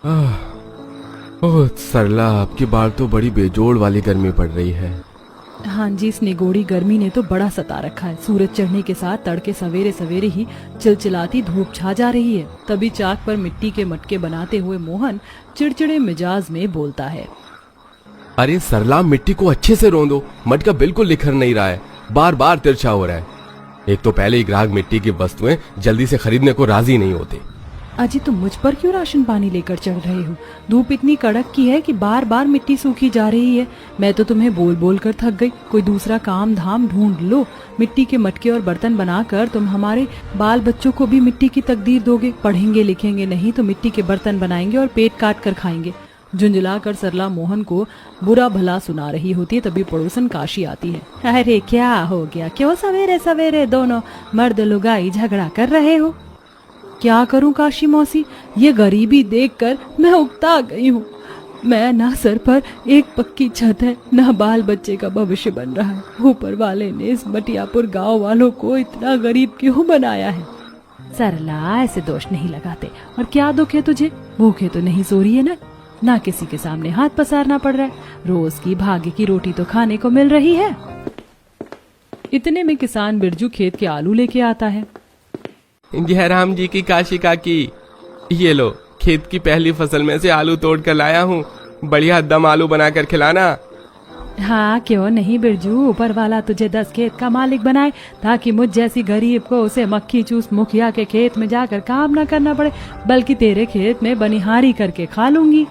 ओह सरला, आपकी बार तो बड़ी बेजोड़ वाली गर्मी पड़ रही है। हाँ जी, इस निगोड़ी गर्मी ने तो बड़ा सता रखा है। सूरज चढ़ने के साथ तड़के सवेरे सवेरे ही चिलचिलाती धूप छा जा रही है। तभी चाक पर मिट्टी के मटके बनाते हुए मोहन चिड़चिड़े मिजाज में बोलता है। अरे सरला, मिट्टी को अच्छे से रौंदो, मटका बिल्कुल निखर नहीं रहा है, बार बार तिरछा हो रहा है। एक तो पहले ही ग्राहक मिट्टी की वस्तुएं जल्दी से खरीदने को राजी नहीं होते। अजी, तुम मुझ पर क्यों राशन पानी लेकर चढ़ रहे हो? धूप इतनी कड़क की है कि बार बार मिट्टी सूखी जा रही है। मैं तो तुम्हें बोल बोल कर थक गई। कोई दूसरा काम धाम ढूंढ लो। मिट्टी के मटके और बर्तन बनाकर तुम हमारे बाल बच्चों को भी मिट्टी की तकदीर दोगे। पढ़ेंगे लिखेंगे नहीं तो मिट्टी के बर्तन बनाएंगे और पेट काट कर खाएंगे। झुंझला कर सरला मोहन को बुरा भला सुना रही होती है। तभी पड़ोसन काशी आती है। अरे क्या हो गया? क्यों सवेरे सवेरे दोनों मर्द लुगाई झगड़ा कर रहे हो? क्या करूं काशी मौसी, ये गरीबी देखकर मैं उकता गई हूँ। मैं ना सर पर एक पक्की छत है, ना बाल बच्चे का भविष्य बन रहा है। ऊपर वाले ने इस मटियापुर गांव वालों को इतना गरीब क्यों बनाया है? सरला, ऐसे दोष नहीं लगाते। और क्या दुख है तुझे? भूखे तो नहीं सो रही है ना किसी के सामने हाथ पसारना पड़ रहा है। रोज की भागे की रोटी तो खाने को मिल रही है। इतने में किसान बिरजू खेत के आलू लेके आता है। जयराम जी की काशी काकी, ये लो, खेत की पहली फसल में से आलू तोड़ कर लाया हूँ, बढ़िया दम आलू बनाकर खिलाना। हाँ क्यों नहीं बिरजू, ऊपर वाला तुझे 10 खेत का मालिक बनाए ताकि मुझ जैसी गरीब को उसे मक्खी चूस मुखिया के खेत में जाकर काम न करना पड़े, बल्कि तेरे खेत में बनिहारी करके खा लूंगी।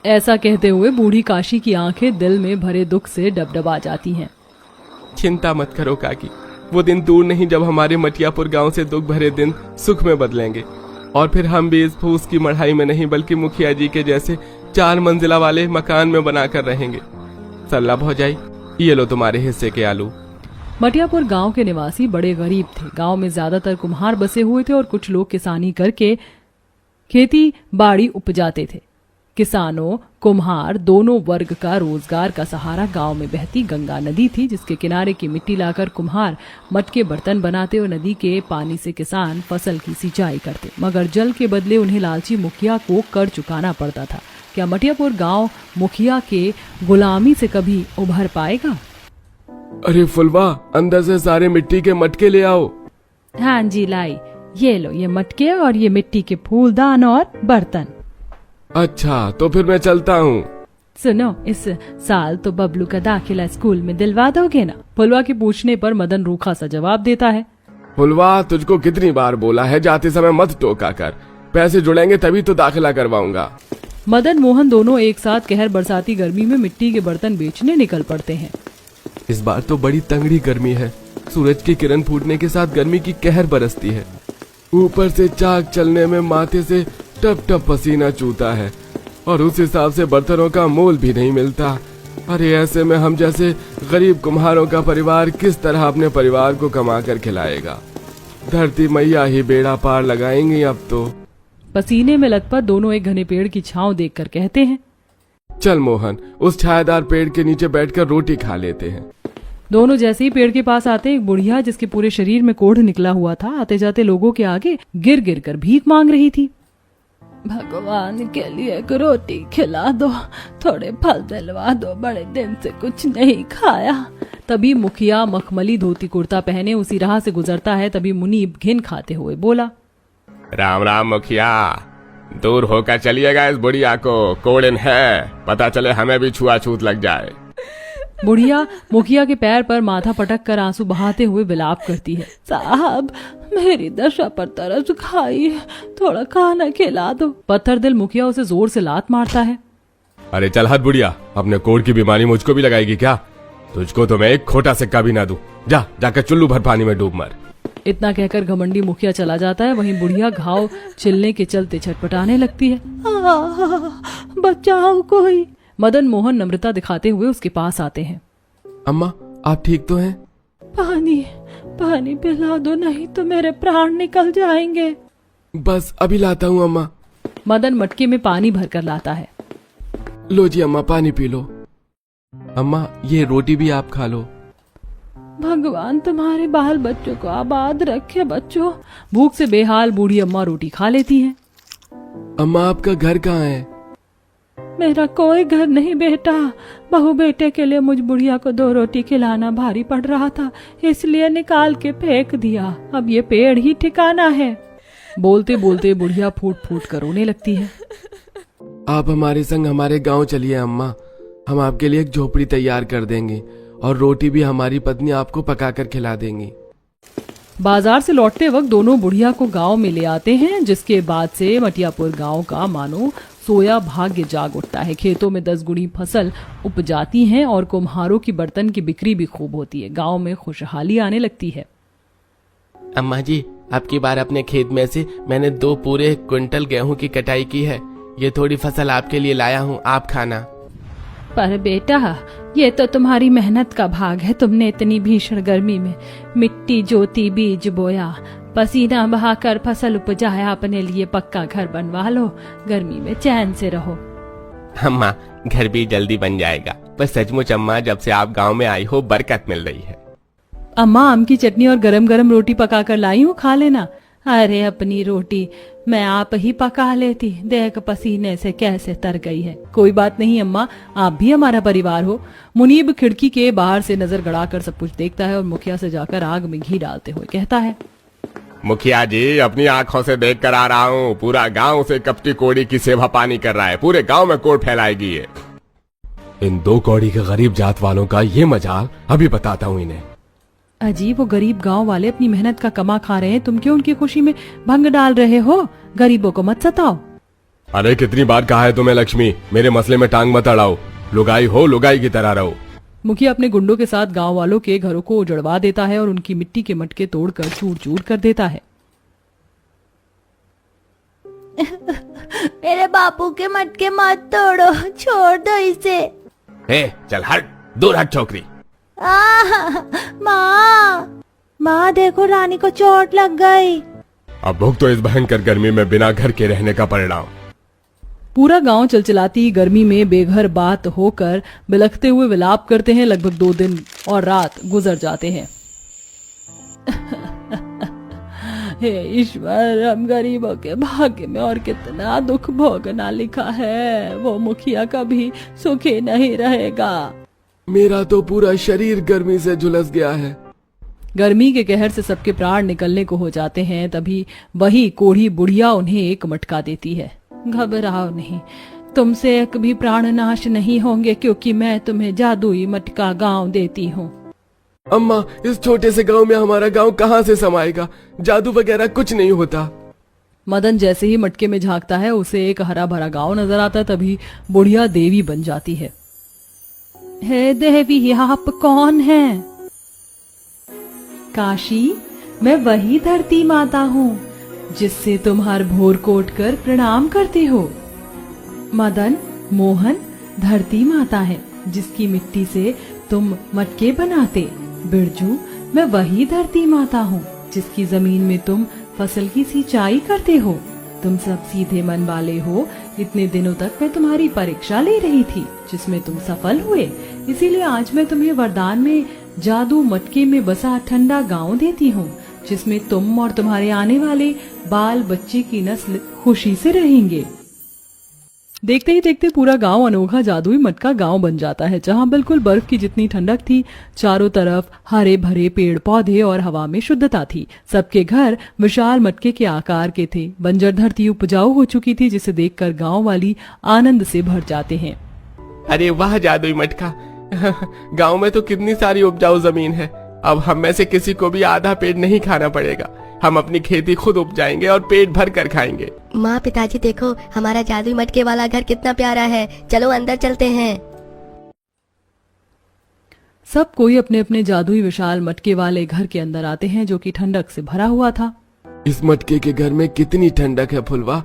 ऐसा कहते हुए बूढ़ी काशी की आंखें दिल में भरे दुख से डबडबा जाती हैं। चिंता मत करो काकी, वो दिन दूर नहीं जब हमारे मटियापुर गांव से दुख भरे दिन सुख में बदलेंगे और फिर हम भी इस फूस की मढ़ाई में नहीं बल्कि मुखिया जी के जैसे 4 मंजिला वाले मकान में बनाकर रहेंगे। सरला भौजाई, ये लो तुम्हारे हिस्से के आलू। मटियापुर गांव के निवासी बड़े गरीब थे। गांव में ज्यादातर कुम्हार बसे हुए थे और कुछ लोग किसानी करके खेती बाड़ी उपजाते थे। किसानों कुम्हार दोनों वर्ग का रोजगार का सहारा गांव में बहती गंगा नदी थी, जिसके किनारे की मिट्टी लाकर कुम्हार मटके बर्तन बनाते और नदी के पानी से किसान फसल की सिंचाई करते, मगर जल के बदले उन्हें लालची मुखिया को कर चुकाना पड़ता था। क्या मटियापुर गांव मुखिया के गुलामी से कभी उभर पाएगा? अरे फुलवा, अंदर से सारे मिट्टी के मटके ले आओ। हाँ जी लाई, ये लो, ये मटके और ये मिट्टी के फूलदान और बर्तन। अच्छा, तो फिर मैं चलता हूँ। सुनो, इस साल तो बबलू का दाखिला स्कूल में दिलवा दोगे ना? फुलवा के पूछने पर मदन रूखा सा जवाब देता है। फुलवा, तुझको कितनी बार बोला है जाते समय मत टोका कर, पैसे जुड़ेंगे तभी तो दाखिला करवाऊंगा। मदन मोहन दोनों एक साथ कहर बरसाती गर्मी में मिट्टी के बर्तन बेचने निकल पड़ते हैं। इस बार तो बड़ी तंगड़ी गर्मी है। सूरज की किरण फूटने के साथ गर्मी की कहर बरसती है। ऊपर से चाक चलने में माथे से टप टप पसीना चूता है और उस हिसाब से बर्तनों का मोल भी नहीं मिलता। अरे ऐसे में हम जैसे गरीब कुम्हारों का परिवार किस तरह अपने परिवार को कमा कर खिलाएगा? धरती मैया ही बेड़ा पार लगाएंगी अब तो। पसीने में लथपथ दोनों एक घने पेड़ की छांव देखकर कहते हैं। चल मोहन, उस छायादार पेड़ के नीचे बैठकर रोटी खा लेते हैं। दोनों जैसे ही पेड़ के पास आते, एक बुढ़िया जिसके पूरे शरीर में कोढ़ निकला हुआ था, आते जाते लोगों के आगे गिर गिर कर भीख मांग रही थी। भगवान के लिए एक रोटी खिला दो, थोड़े फल दिलवा दो, बड़े दिन से कुछ नहीं खाया। तभी मुखिया मखमली धोती कुर्ता पहने उसी राह से गुजरता है। तभी मुनीब घिन खाते हुए बोला, राम राम मुखिया, दूर होकर चलिएगा, इस बुढ़िया को कोड़न है, पता चले हमें भी छुआछूत लग जाए। बुढ़िया मुखिया के पैर पर माथा पटक कर आंसू बहाते हुए विलाप करती है। साहब, मेरी दशा पर तरस खाई, थोड़ा खाना खिला दो। पत्थर दिल मुखिया उसे जोर से लात मारता है। अरे चल हट बुढ़िया, अपने कोढ़ की बीमारी मुझको भी लगाएगी क्या? तुझको तो मैं एक खोटा सिक्का भी ना दूं। जाकर चुल्लू भर पानी में डूब मर। इतना कहकर घमंडी मुखिया चला जाता है। वहीं बुढ़िया घाव छिलने के चलते छटपटाने लगती है। बचाओ कोई। मदन मोहन नम्रता दिखाते हुए उसके पास आते हैं। अम्मा, आप ठीक तो हैं? पानी पिला दो, नहीं तो मेरे प्राण निकल जाएंगे। बस अभी लाता हूँ अम्मा। मदन मटके में पानी भरकर लाता है। लो जी अम्मा, पानी पी लो। अम्मा, ये रोटी भी आप खा लो। भगवान तुम्हारे बाल बच्चों को आबाद रखे। बच्चों, भूख से बेहाल बूढ़ी अम्मा रोटी खा लेती हैं। अम्मा आपका घर कहाँ है? मेरा कोई घर नहीं बेटा, बहू बेटे के लिए मुझ बुढ़िया को 2 रोटी खिलाना भारी पड़ रहा था, इसलिए निकाल के फेंक दिया। अब ये पेड़ ही ठिकाना है। बोलते बोलते बुढ़िया फूट फूट कर रोने लगती है। आप हमारे संग हमारे गांव चलिए अम्मा, हम आपके लिए एक झोपड़ी तैयार कर देंगे और रोटी भी हमारी पत्नी आपको पकाकर खिला देंगी। बाजार से लौटते वक्त दोनों बुढ़िया को गांव में ले आते हैं, जिसके बाद से मटियापुर गांव का मानो सोया भाग्य जाग उठता है। खेतों में 10 गुणी फसल उपजाती हैं और कुम्हारों की बर्तन की बिक्री भी खूब होती है। गांव में खुशहाली आने लगती है। अम्मा जी, अब की बार अपने खेत में से मैंने 2 पूरे क्विंटल गेहूं की कटाई की है। ये थोड़ी फसल आपके लिए लाया हूँ, आप खाना। पर बेटा, ये तो तुम्हारी मेहनत का भाग है। तुमने इतनी भीषण गर्मी में मिट्टी जोती, बीज बोया, पसीना बहाकर फसल उपजाया, अपने लिए पक्का घर बनवा लो, गर्मी में चैन से रहो। अम्मा, घर भी जल्दी बन जाएगा, पर सचमुच अम्मा, जब से आप गांव में आई हो बरकत मिल रही है। अम्मा आम की चटनी और गरम गरम रोटी पका कर लाई हूँ, खा लेना। अरे अपनी रोटी मैं आप ही पका लेती, देख पसीने से कैसे तर गई है। कोई बात नहीं अम्मा, आप भी हमारा परिवार हो। मुनीब खिड़की के बाहर से नजर गड़ाकर सब कुछ देखता है और मुखिया से जाकर आग में घी डालते हुए कहता है, मुखिया जी, अपनी आंखों से देख कर आ रहा हूँ, पूरा गांव से कपटी कोड़ी की सेवा पानी कर रहा है, पूरे गांव में कोड़ फैलाएगी ये। इन 2 कौड़ी के गरीब जात वालों का ये मजाल अभी बताता हूँ इन्हें। अजी, वो गरीब गांव वाले अपनी मेहनत का कमा खा रहे हैं, तुम क्यों उनकी खुशी में भंग डाल रहे हो? गरीबों को मत सताओ। अरे कितनी बार कहा है तुम्हें लक्ष्मी, मेरे मसले में टांग मत अड़ाओ, लुगाई हो लुगाई की तरह रहो। मुखिया अपने गुंडों के साथ गांव वालों के घरों को उजड़वा देता है और उनकी मिट्टी के मटके तोड़कर चूर चूर कर देता है। मेरे बापू के मटके मत तोड़ो, छोड़ दो इसे। हे, चल हट, दूर हट छोकरी। माँ देखो, रानी को चोट लग गई। अब भुग तो इस भयंकर गर्मी में बिना घर के रहने का परिणाम। पूरा गांव चलचलाती गर्मी में बेघर बात होकर बिलखते हुए विलाप करते हैं। लगभग 2 दिन और रात गुजर जाते हैं। हे ईश्वर, हम गरीबों के भाग्य में और कितना दुख भोगना लिखा है। वो मुखिया कभी सुखी नहीं रहेगा। मेरा तो पूरा शरीर गर्मी से झुलस गया है। गर्मी के कहर से सबके प्राण निकलने को हो जाते हैं। तभी वही कोढ़ी बुढ़िया उन्हें एक मटका देती है। घबराओ नहीं, तुमसे एक भी प्राण नाश नहीं होंगे, क्योंकि मैं तुम्हें जादुई मटका गांव देती हूँ। अम्मा, इस छोटे से गांव में हमारा गांव कहाँ से समाएगा? जादू वगैरह कुछ नहीं होता। मदन जैसे ही मटके में झांकता है, उसे एक हरा भरा गांव नजर आता। तभी बुढ़िया देवी बन जाती है। हे देवी, आप कौन हैं? काशी, मैं वही धरती माता हूँ जिससे तुम हर भोर कोट कर प्रणाम करते हो। मदन मोहन धरती माता है जिसकी मिट्टी से तुम मटके बनाते। बिरजू, मैं वही धरती माता हूँ जिसकी जमीन में तुम फसल की सिंचाई करते हो। तुम सब सीधे मन वाले हो। इतने दिनों तक मैं तुम्हारी परीक्षा ले रही थी, जिसमें तुम सफल हुए। इसीलिए आज मैं तुम्हें वरदान में जादू मटके में बसा ठंडा गांव देती हूँ, जिसमें तुम और तुम्हारे आने वाले बाल बच्चे की नस्ल खुशी से रहेंगे। देखते ही देखते पूरा गांव अनोखा जादुई मटका गांव बन जाता है, जहां बिल्कुल बर्फ की जितनी ठंडक थी। चारों तरफ हरे भरे पेड़ पौधे और हवा में शुद्धता थी। सबके घर विशाल मटके के आकार के थे। बंजर धरती उपजाऊ हो चुकी थी, जिसे देखकर गांव वाली आनंद से भर जाते हैं। अरे वाह जादुई मटका, गांव में तो कितनी सारी उपजाऊ जमीन है। अब हम में से किसी को भी आधा पेड़ नहीं खाना पड़ेगा। हम अपनी खेती खुद उपजाएंगे और पेट भर कर खाएंगे। माँ, पिताजी देखो, हमारा जादुई मटके वाला घर कितना प्यारा है। चलो अंदर चलते हैं। सब कोई अपने अपने जादुई विशाल मटके वाले घर के अंदर आते हैं, जो कि ठंडक से भरा हुआ था। इस मटके के घर में कितनी ठंडक है फुलवा,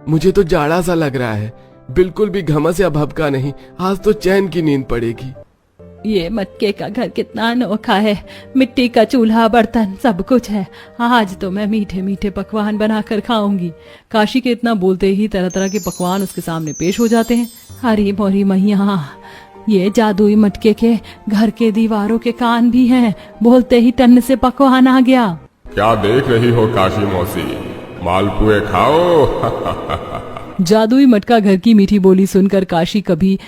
मुझे तो जाड़ा सा लग रहा है। बिल्कुल भी घमस या भभका नहीं। आज तो चैन की नींद पड़ेगी। ये मटके का घर कितना अनोखा है। मिट्टी का चूल्हा, बर्तन, सब कुछ है। आज तो मैं मीठे मीठे पकवान बनाकर खाऊंगी। काशी के इतना बोलते ही तरह तरह के पकवान उसके सामने पेश हो जाते हैं। हरी मोरी मैया, ये जादुई मटके के घर के दीवारों के कान भी हैं। बोलते ही टन से पकवान आ गया। क्या देख रही हो काशी मौसी, मालपुए खाओ। जादुई मटका घर की मीठी बोली सुनकर काशी कभी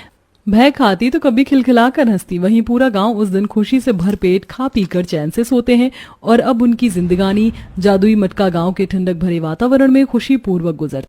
भय खाती तो कभी खिलखिलाकर हंसती। वहीं पूरा गांव उस दिन खुशी से भरपेट खा पीकर चैन से सोते हैं और अब उनकी जिंदगानी जादुई मटका गांव के ठंडक भरे वातावरण में खुशी पूर्वक गुजरती।